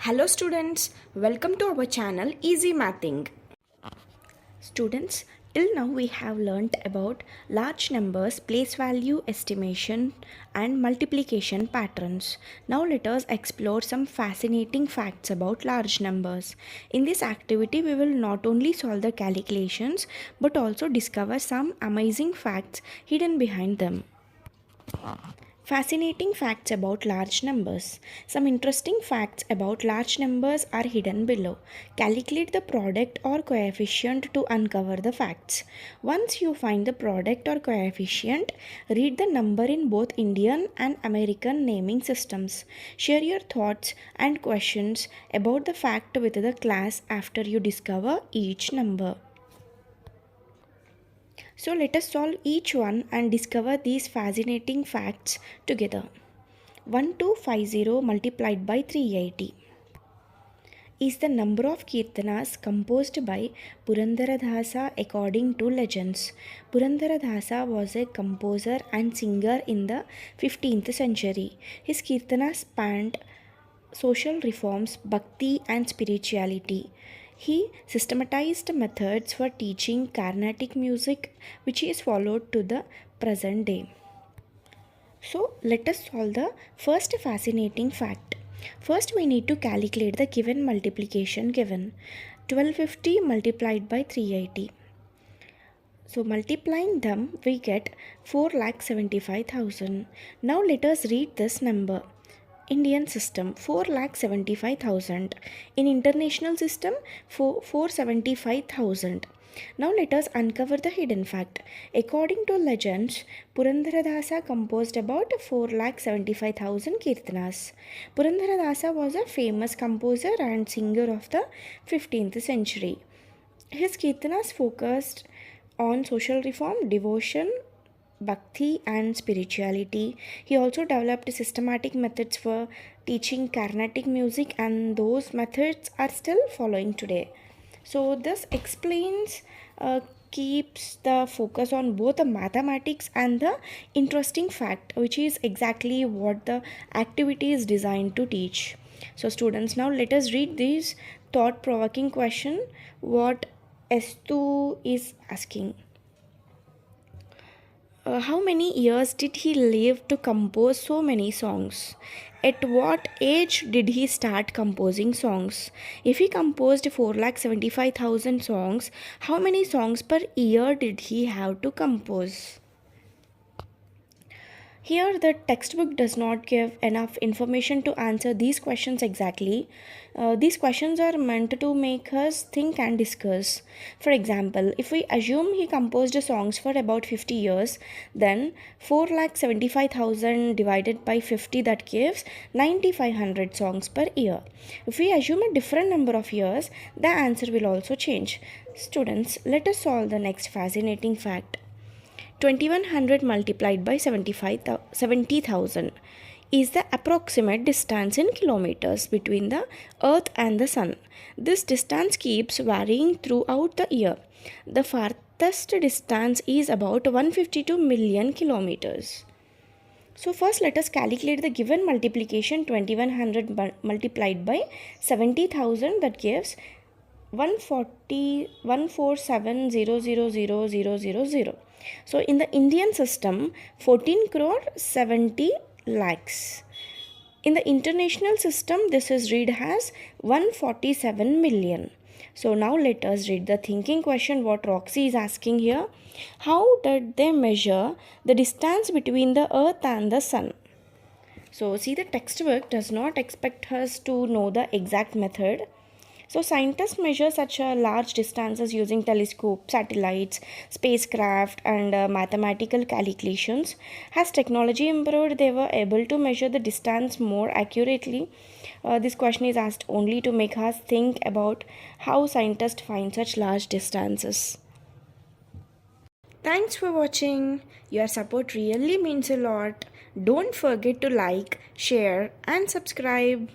Hello students, welcome to our channel EasyMathEngg. Students, till now we have learnt about large numbers, place value estimation and multiplication patterns. Now let us explore some fascinating facts about large numbers. In this activity we will not only solve the calculations but also discover some amazing facts hidden behind them. Fascinating facts about large numbers. Some interesting facts about large numbers are hidden below. Calculate the product or coefficient to uncover the facts. Once you find the product or coefficient, read the number in both Indian and American naming systems. Share your thoughts and questions about the fact with the class after you discover each number. So let us solve each one and discover these fascinating facts together. 1250 multiplied by 380 is the number of kirtanas composed by Purandaradasa according to legends. Purandaradasa was a composer and singer in the 15th century. His kirtanas spanned social reforms, bhakti and spirituality. He systematized methods for teaching Carnatic music, which is followed to the present day. So let us solve the first fascinating fact. First we need to calculate the given multiplication given. 1250 multiplied by 380. So multiplying them we get 4,75,000. Now let us read this number. Indian system 4,75,000. In international system 475,000. Now let us uncover the hidden fact. According to legends, Purandaradasa composed about 4,75,000 kirtanas. Purandaradasa was a famous composer and singer of the 15th century. His kirtanas focused on social reform, devotion, bhakti and spirituality. He also developed systematic methods for teaching Carnatic music, and those methods are still following today. So this explains keeps the focus on both the mathematics and the interesting fact, which is exactly what the activity is designed to teach. So students, now let us read this thought-provoking question what S2 is asking. How many years did he live to compose so many songs? At what age did he start composing songs? If he composed 4,75,000 songs, how many songs per year did he have to compose? Here, the textbook does not give enough information to answer these questions exactly. These questions are meant to make us think and discuss. For example, if we assume he composed songs for about 50 years, then 4,75,000 divided by 50, that gives 9,500 songs per year. If we assume a different number of years, the answer will also change. Students, let us solve the next fascinating fact. 2100 multiplied by 70,000 is the approximate distance in kilometers between the Earth and the Sun. This distance keeps varying throughout the year. The farthest distance is about 152 million kilometers. So first let us calculate the given multiplication. 2100 multiplied by 70,000, that gives 147,000,000. So in the Indian system 14 crore 70 lakhs. In the international system this is read as 147 million. So now let us read the thinking question what Roxy is asking here. How did they measure the distance between the Earth and the Sun? So see, the textbook does not expect us to know the exact method. So scientists measure such large distances using telescopes, satellites, spacecraft and mathematical calculations. As technology improved, they were able to measure the distance more accurately. This question is asked only to make us think about how scientists find such large distances. Thanks for watching. Your support really means a lot. Don't forget to like, share and subscribe.